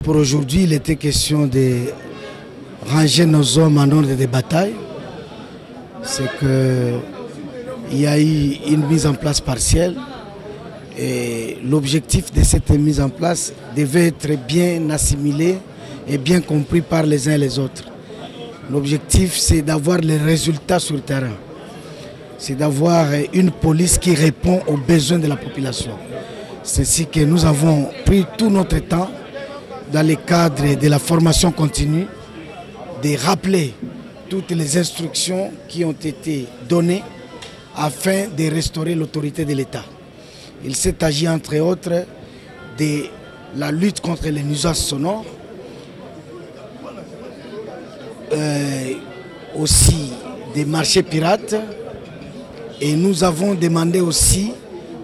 Pour aujourd'hui, il était question de ranger nos hommes en ordre de bataille. C'est qu'il y a eu une mise en place partielle et l'objectif de cette mise en place devait être bien assimilé et bien compris par les uns et les autres. L'objectif, c'est d'avoir les résultats sur le terrain. C'est d'avoir une police qui répond aux besoins de la population. C'est ainsi que nous avons pris tout notre temps dans le cadre de la formation continue, de rappeler toutes les instructions qui ont été données afin de restaurer l'autorité de l'État. Il s'est agi entre autres de la lutte contre les nuisances sonores, aussi des marchés pirates, et nous avons demandé aussi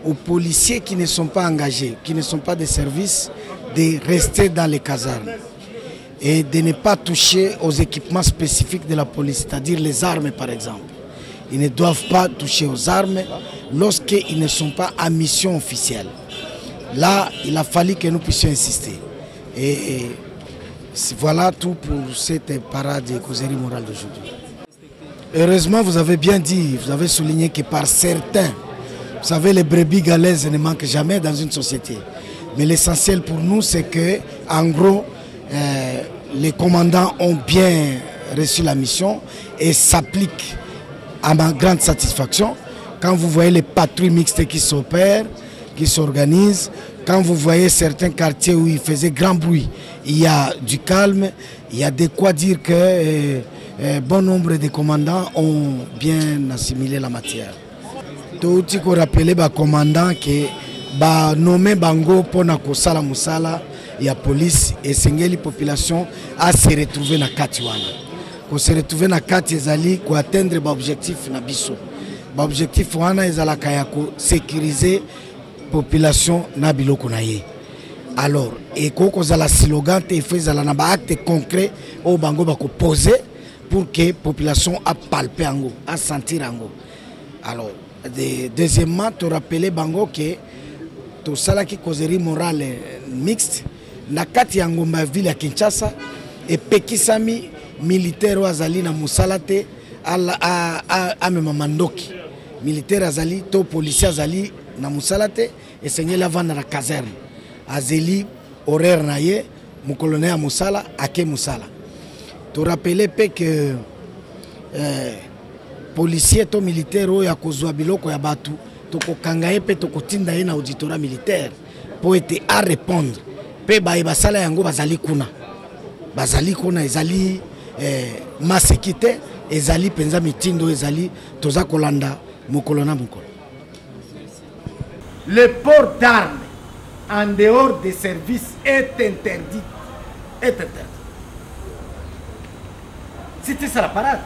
aux policiers qui ne sont pas engagés, qui ne sont pas des services, de rester dans les casernes et de ne pas toucher aux équipements spécifiques de la police, c'est-à-dire les armes par exemple. Ils ne doivent pas toucher aux armes lorsqu'ils ne sont pas à mission officielle. Là, il a fallu que nous puissions insister. Et voilà tout pour cette parade de causerie morale d'aujourd'hui. Heureusement, vous avez bien dit, vous avez souligné que par certains, vous savez, les brebis galaises ne manquent jamais dans une société. Mais l'essentiel pour nous, c'est que, en gros, les commandants ont bien reçu la mission et s'appliquent à ma grande satisfaction. Quand vous voyez les patrouilles mixtes qui s'opèrent, qui s'organisent, quand vous voyez certains quartiers où il faisait grand bruit, il y a du calme, il y a de quoi dire que bon nombre de commandants ont bien assimilé la matière. Tout ce qu'on rappelait les commandants que ba nommé bango pour na kosala musala ya police et sengeli population à se retrouver na kati wana. Ko se retrouver na kati ezali ko atteindre ba objectif na biso. Ba objectif wana ezala kaya ko sécuriser population na biloko na ye. Alors et ko zala slogan te fezala na ba acte concret au bango ba ko poser pour que population a palper ango, a sentir ango. Alors deuxièmement, tu rappelais bango que tout ça qui causerie morale mixte na kati ya ngomba ville ya Kinshasa et pekisami militaire azali na musalate a mema mandoki militaire azali to policier azali na musalate et sengela vana na caserne azeli horaire na ye mu colonel musala ake musala. Tu rappelais que policier to militaire oya kozwa biloko ya batu toko kangaye pe toko tinda ye na auditorat militaire pour être à répondre pe ba basala yango bazali kuna ezali masekite ezali penza mitindo ezali toza kolanda mokolo na mokolo. Le port d'armes en dehors des services est interdit. C'était ça la parade.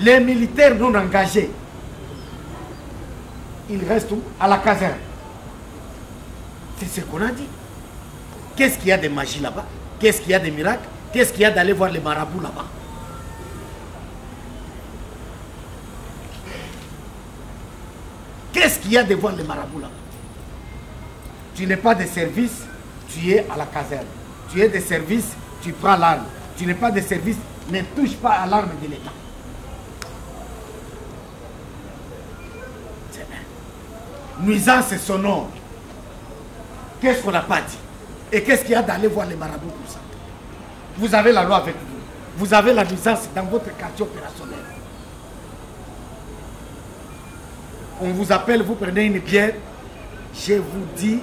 Les militaires non engagés, ils restent à la caserne. C'est ce qu'on a dit. Qu'est-ce qu'il y a de magie là-bas? Qu'est-ce qu'il y a de miracles? Qu'est-ce qu'il y a d'aller voir les marabouts là-bas? Qu'est-ce qu'il y a de voir les marabouts là-bas? Tu n'es pas de service, tu es à la caserne. Tu es de service, tu prends l'arme. Tu n'es pas de service, ne touche pas à l'arme de l'État. Nuisance sonore. Qu'est-ce qu'on n'a pas dit? Et qu'est-ce qu'il y a d'aller voir les marabouts pour ça? Vous avez la loi avec vous. Vous avez la nuisance dans votre quartier opérationnel. On vous appelle, vous prenez une bière. Je vous dis,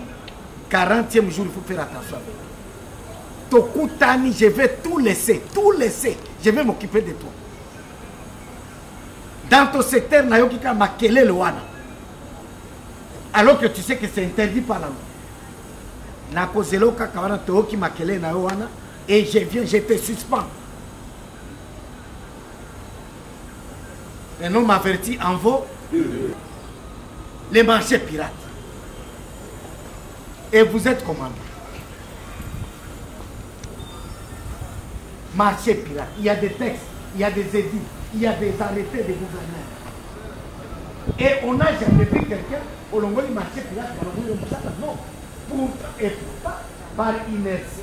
40e jour, il faut faire attention. Tokutani, je vais tout laisser. Je vais m'occuper de toi. Dans ton secteur, Nayokika Makele Loana. Alors que tu sais que c'est interdit par la loi. Nakozeloka Kawana Toki Makele Nayoana. Et je viens, je te suspends. Un homme averti en vaut les marchés pirates. Et vous êtes commandant. Marché pirate. Il y a des textes, il y a des édits, il y a des arrêtés de gouverneurs. Et on n'a jamais vu quelqu'un au long du marché pirate. Non. Et pourtant, par inertie.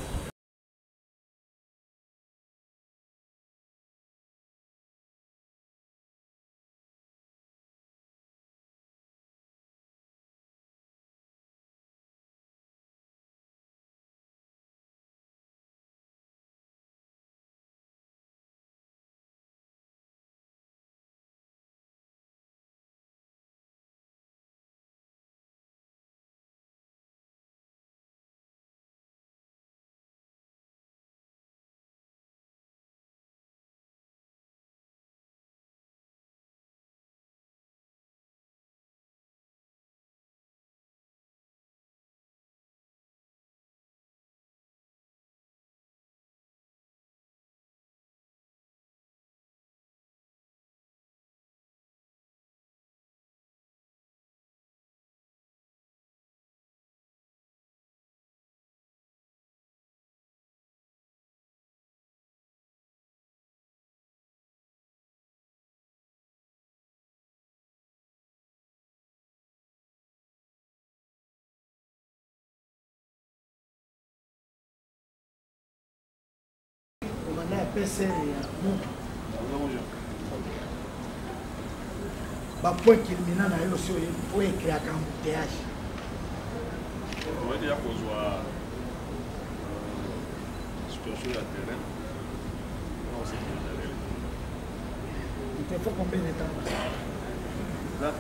Point culminant na yo sio pour écrire un embouteillage. On va dire qu'on soit situation de terrain. Il te faut combien de temps? Là,